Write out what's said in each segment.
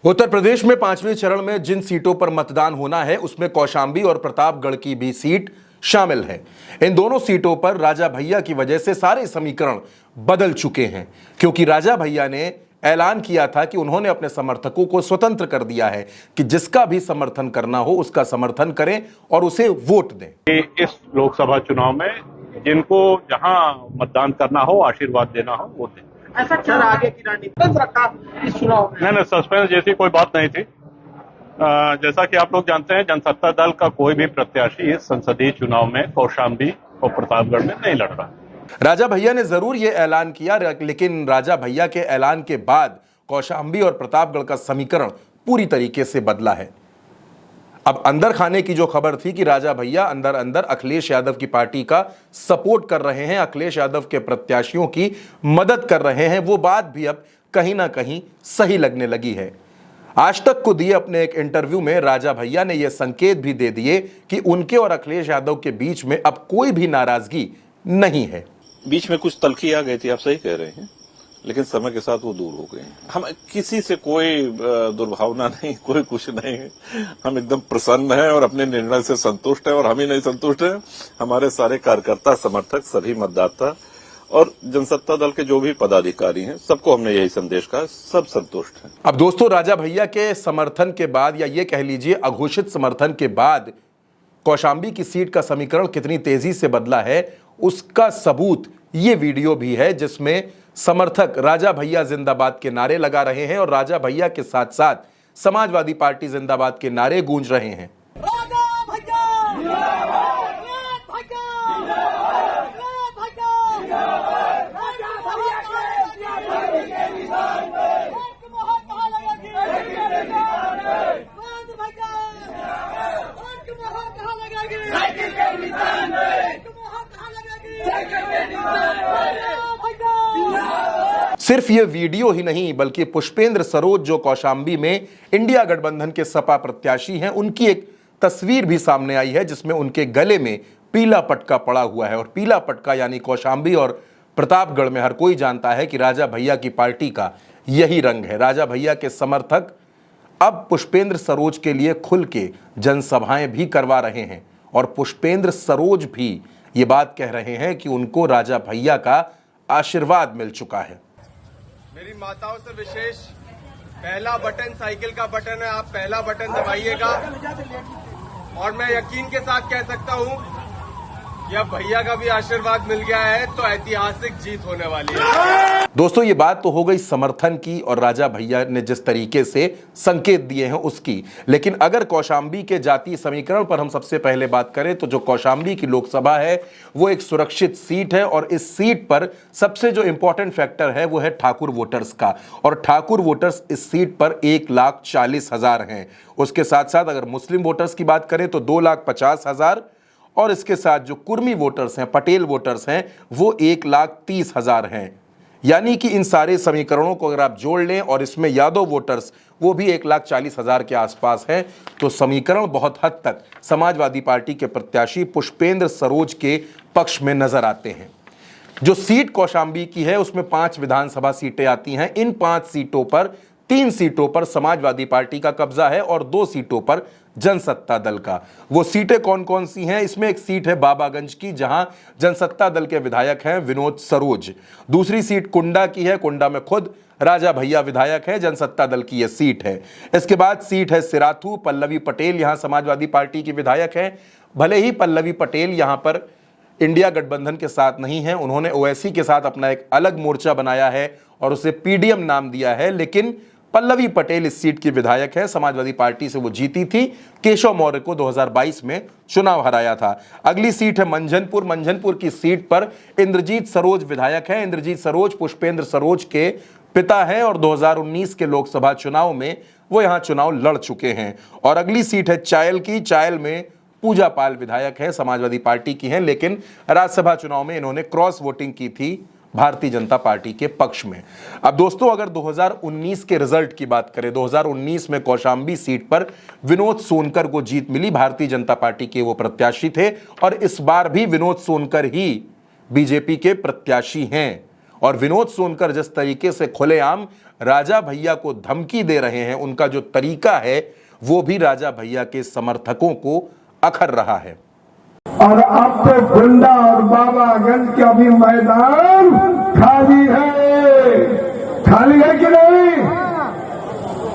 उत्तर प्रदेश में पांचवें चरण में जिन सीटों पर मतदान होना है उसमें कौशाम्बी और प्रतापगढ़ की भी सीट शामिल है। इन दोनों सीटों पर राजा भैया की वजह से सारे समीकरण बदल चुके हैं, क्योंकि राजा भैया ने ऐलान किया था कि उन्होंने अपने समर्थकों को स्वतंत्र कर दिया है कि जिसका भी समर्थन करना हो उसका समर्थन करें और उसे वोट दें। इस लोकसभा चुनाव में जिनको जहां मतदान करना हो, आशीर्वाद देना हो, वो दें। ऐसा क्या आगे की रणनीति रखा इस चुनाव में? नहीं, सस्पेंस जैसी कोई बात नहीं थी। जैसा कि आप लोग जानते हैं, जनसत्ता दल का कोई भी प्रत्याशी इस संसदीय चुनाव में कौशाम्बी और प्रतापगढ़ में नहीं लड़ रहा। राजा भैया ने जरूर यह ऐलान किया, लेकिन राजा भैया के ऐलान के बाद कौशाम्बी और प्रतापगढ़ का समीकरण पूरी तरीके से बदला है। अब अंदर खाने की जो खबर थी कि राजा भैया अंदर अंदर अखिलेश यादव की पार्टी का सपोर्ट कर रहे हैं, अखिलेश यादव के प्रत्याशियों की मदद कर रहे हैं, वो बात भी अब कहीं ना कहीं सही लगने लगी है। आज तक को दिए अपने एक इंटरव्यू में राजा भैया ने यह संकेत भी दे दिए कि उनके और अखिलेश यादव के बीच में अब कोई भी नाराजगी नहीं है। बीच में कुछ तलखी आ गई थी, आप सही कह रहे हैं, लेकिन समय के साथ वो दूर हो गए। हम किसी से कोई दुर्भावना नहीं, कोई कुछ नहीं है। हम एकदम प्रसन्न हैं और अपने निर्णय से संतुष्ट हैं, और हम ही नहीं संतुष्ट हैं, हमारे सारे कार्यकर्ता, समर्थक, सभी मतदाता और जनसत्ता दल के जो भी पदाधिकारी हैं, सबको हमने यही संदेश कहा, सब संतुष्ट हैं। अब दोस्तों, राजा भैया के समर्थन के बाद, या ये कह लीजिए अघोषित समर्थन के बाद, कौशाम्बी की सीट का समीकरण कितनी तेजी से बदला है उसका सबूत ये वीडियो भी है, जिसमें समर्थक राजा भैया जिंदाबाद के नारे लगा रहे हैं और राजा भैया के साथ साथ समाजवादी पार्टी जिंदाबाद के नारे गूंज रहे हैं। सिर्फ ये वीडियो ही नहीं, बल्कि पुष्पेंद्र सरोज जो कौशाम्बी में इंडिया गठबंधन के सपा प्रत्याशी हैं, उनकी एक तस्वीर भी सामने आई है जिसमें उनके गले में पीला पटका पड़ा हुआ है। और पीला पटका यानी कौशाम्बी और प्रतापगढ़ में हर कोई जानता है कि राजा भैया की पार्टी का यही रंग है। राजा भैया के समर्थक अब पुष्पेंद्र सरोज के लिए खुल के जनसभाएं भी करवा रहे हैं और पुष्पेंद्र सरोज भी ये बात कह रहे हैं कि उनको राजा भैया का आशीर्वाद मिल चुका है। मेरी माताओं से विशेष, पहला बटन साइकिल का बटन है, आप पहला बटन दबाइएगा और मैं यकीन के साथ कह सकता हूं कि अब भैया का भी आशीर्वाद मिल गया है तो ऐतिहासिक जीत होने वाली है। दोस्तों, ये बात तो हो गई समर्थन की और राजा भैया ने जिस तरीके से संकेत दिए हैं उसकी, लेकिन अगर कौशाम्बी के जातीय समीकरण पर हम सबसे पहले बात करें तो जो कौशाम्बी की लोकसभा है वो एक सुरक्षित सीट है और इस सीट पर सबसे जो इंपॉर्टेंट फैक्टर है वो है ठाकुर वोटर्स का, और ठाकुर वोटर्स इस सीट पर 1,40,000 हैं। उसके साथ साथ अगर मुस्लिम वोटर्स की बात करें तो 2,50,000 और इसके साथ जो कुर्मी वोटर्स हैं, पटेल वोटर्स हैं, वो 1,30,000 हैं। यानी कि इन सारे समीकरणों को अगर आप जोड़ लें और इसमें यादव वोटर्स वो भी 1,40,000 के आसपास हैं, तो समीकरण बहुत हद तक समाजवादी पार्टी के प्रत्याशी पुष्पेंद्र सरोज के पक्ष में नजर आते हैं। जो सीट कौशाम्बी की है उसमें 5 विधानसभा सीटें आती हैं। इन 5 सीटों पर 3 सीटों पर समाजवादी पार्टी का कब्जा है और 2 सीटों पर जनसत्ता दल का। वो सीटें कौन कौन सी हैं? इसमें एक सीट है बाबागंज की, जहां जनसत्ता दल के विधायक हैं विनोद सरोज। दूसरी सीट कुंडा की है, कुंडा में खुद राजा भैया विधायक है, जनसत्ता दल की यह सीट है। इसके बाद सीट है सिराथू, पल्लवी पटेल यहां समाजवादी पार्टी की विधायक है। भले ही पल्लवी पटेल यहां पर इंडिया गठबंधन के साथ नहीं है, उन्होंने ओवैसी के साथ अपना एक अलग मोर्चा बनाया है और उसे पीडीएम नाम दिया है, लेकिन पल्लवी पटेल इस सीट की विधायक है। समाजवादी पार्टी से वो जीती थी, केशव मौर्य को 2022 में चुनाव हराया था। अगली सीट है मंझनपुर। मंझनपुर की सीट पर इंद्रजीत सरोज विधायक है। इंद्रजीत सरोज पुष्पेंद्र सरोज के पिता हैं और 2019 के लोकसभा चुनाव में वो यहां चुनाव लड़ चुके हैं। और अगली सीट है चायल की। चायल में पूजा पाल विधायक है, समाजवादी पार्टी की हैं, लेकिन राज्यसभा चुनाव में इन्होंने क्रॉस वोटिंग की थी भारतीय जनता पार्टी के पक्ष में। अब दोस्तों, अगर 2019 के रिजल्ट की बात करें, 2019 में कौशाम्बी सीट पर विनोद सोनकर को जीत मिली। भारतीय जनता पार्टी के वो प्रत्याशी थे और इस बार भी विनोद सोनकर ही बीजेपी के प्रत्याशी हैं। और विनोद सोनकर जिस तरीके से खुलेआम राजा भैया को धमकी दे रहे हैं, उनका जो तरीका है वो भी राजा भैया के समर्थकों को अखर रहा है। और अब तो गुंडा और बाबागंज का भी मैदान खाली है कि नहीं?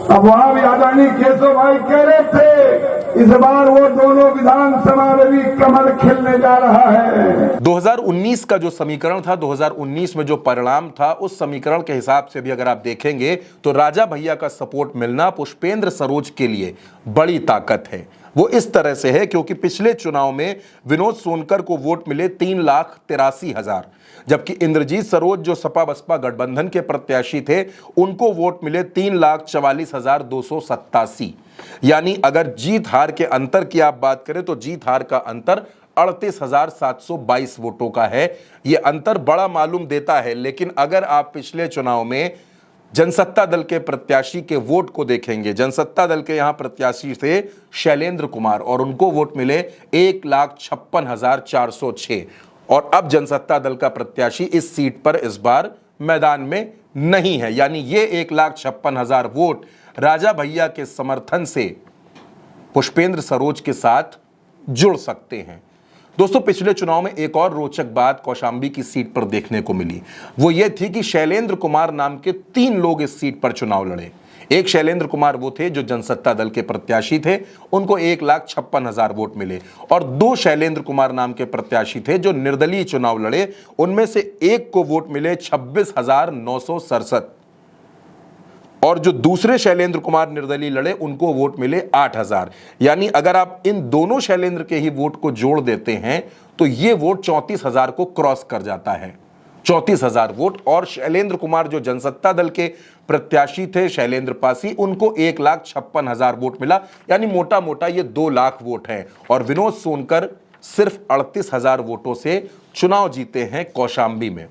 अब वहां भी आदरणीय केशव भाई कह रहे थे इस बार वो दोनों विधानसभा में भी कमल खिलने जा रहा है। 2019 का जो समीकरण था, 2019 में जो परिणाम था, उस समीकरण के हिसाब से भी अगर आप देखेंगे तो राजा भैया का सपोर्ट मिलना पुष्पेंद्र सरोज के लिए बड़ी ताकत है। वो इस तरह से है क्योंकि पिछले चुनाव में विनोद सोनकर को वोट मिले 3,83,000, जबकि इंद्रजीत सरोज जो सपा बसपा गठबंधन के प्रत्याशी थे उनको वोट मिले 3,44,287। यानी अगर जीत हार के अंतर की आप बात करें तो जीत हार का अंतर 38,722 वोटों का है। यह अंतर बड़ा मालूम देता है, लेकिन अगर आप पिछले चुनाव में जनसत्ता दल के प्रत्याशी के वोट को देखेंगे, जनसत्ता दल के यहां प्रत्याशी थे शैलेंद्र कुमार और उनको वोट मिले 1,56,406, और अब जनसत्ता दल का प्रत्याशी इस सीट पर इस बार मैदान में नहीं है। यानी ये 1,56,000 वोट राजा भैया के समर्थन से पुष्पेंद्र सरोज के साथ जुड़ सकते हैं। दोस्तों, पिछले चुनाव में एक और रोचक बात कौशाम्बी की सीट पर देखने को मिली। वो ये थी कि शैलेंद्र कुमार नाम के 3 लोग इस सीट पर चुनाव लड़े। एक शैलेंद्र कुमार वो थे जो जनसत्ता दल के प्रत्याशी थे, उनको 1,56,000 वोट मिले, और 2 शैलेंद्र कुमार नाम के प्रत्याशी थे जो निर्दलीय चुनाव लड़े, उनमें से एक को वोट मिले 26,967, और जो दूसरे शैलेंद्र कुमार निर्दलीय लड़े उनको वोट मिले 8,000। यानी अगर आप इन दोनों शैलेंद्र के ही वोट को जोड़ देते हैं तो ये वोट 34,000 को क्रॉस कर जाता है, 34,000 वोट। और शैलेंद्र कुमार जो जनसत्ता दल के प्रत्याशी थे, शैलेंद्र पासी, उनको 1,56,000 वोट मिला। यानी मोटा मोटा ये 2 लाख वोट हैं, और विनोद सोनकर सिर्फ 38,000 वोटों से चुनाव जीते हैं कौशाम्बी में।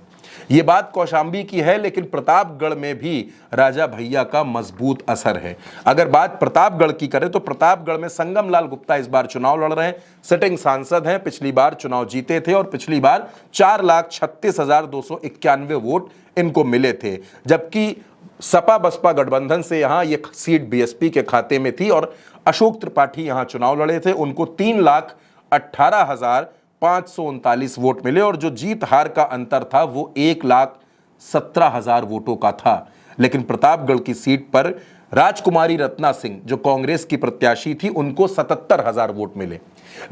ये बात कौशाम्बी की है, लेकिन प्रतापगढ़ में भी राजा भैया का मजबूत असर है। अगर बात प्रतापगढ़ की करें तो प्रतापगढ़ में संगम लाल गुप्ता इस बार चुनाव लड़ रहे हैं, सिटिंग सांसद हैं, पिछली बार चुनाव जीते थे और पिछली बार 4,36,291 वोट इनको मिले थे, जबकि सपा बसपा गठबंधन से यहां ये सीट बीएसपी के खाते में थी और अशोक त्रिपाठी यहां चुनाव लड़े थे, उनको 3,18,539 वोट मिले, और जो जीत हार का अंतर था वो 1,17,000 वोटों का था। लेकिन प्रतापगढ़ की सीट पर राजकुमारी रत्ना सिंह जो कांग्रेस की प्रत्याशी थी उनको 77,000 वोट मिले।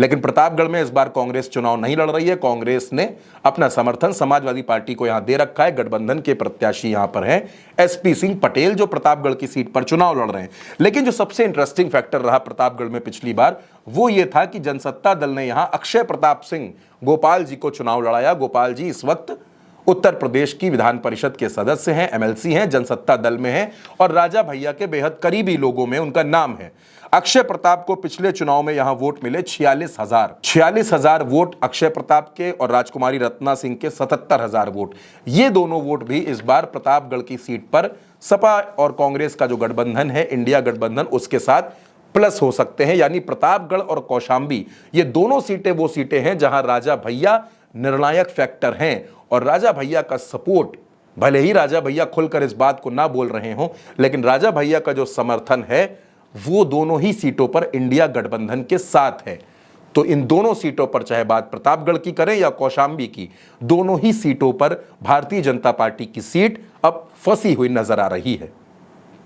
लेकिन प्रतापगढ़ में इस बार कांग्रेस चुनाव नहीं लड़ रही है। कांग्रेस ने अपना समर्थन समाजवादी पार्टी को यहां दे रखा है। गठबंधन के प्रत्याशी यहां पर हैं एसपी सिंह पटेल जो प्रतापगढ़ की सीट पर चुनाव लड़ रहे हैं। लेकिन जो सबसे इंटरेस्टिंग फैक्टर रहा प्रतापगढ़ में पिछली बार वो ये था कि जनसत्ता दल ने यहां अक्षय प्रताप सिंह गोपाल जी को चुनाव लड़ाया। गोपाल जी इस वक्त उत्तर प्रदेश की विधान परिषद के सदस्य हैं, एमएलसी हैं, जनसत्ता दल में हैं और राजा भैया के बेहद करीबी लोगों में उनका नाम है। अक्षय प्रताप को पिछले चुनाव में यहां वोट मिले 46,000 वोट अक्षय प्रताप के और राजकुमारी रत्ना सिंह के 77,000 वोट। ये दोनों वोट भी इस बार प्रतापगढ़ की सीट पर सपा और कांग्रेस का जो गठबंधन है, इंडिया गठबंधन, उसके साथ प्लस हो सकते हैं। यानी प्रतापगढ़ और कौशाम्बी ये दोनों सीटें वो सीटें हैं जहां राजा भैया निर्णायक फैक्टर हैं, और राजा भैया का सपोर्ट, भले ही राजा भैया खुलकर इस बात को ना बोल रहे हों, लेकिन राजा भैया का जो समर्थन है वो दोनों ही सीटों पर इंडिया गठबंधन के साथ है। तो इन दोनों सीटों पर, चाहे बात प्रतापगढ़ की करें या कौशाम्बी की, दोनों ही सीटों पर भारतीय जनता पार्टी की सीट अब फंसी हुई नजर आ रही है।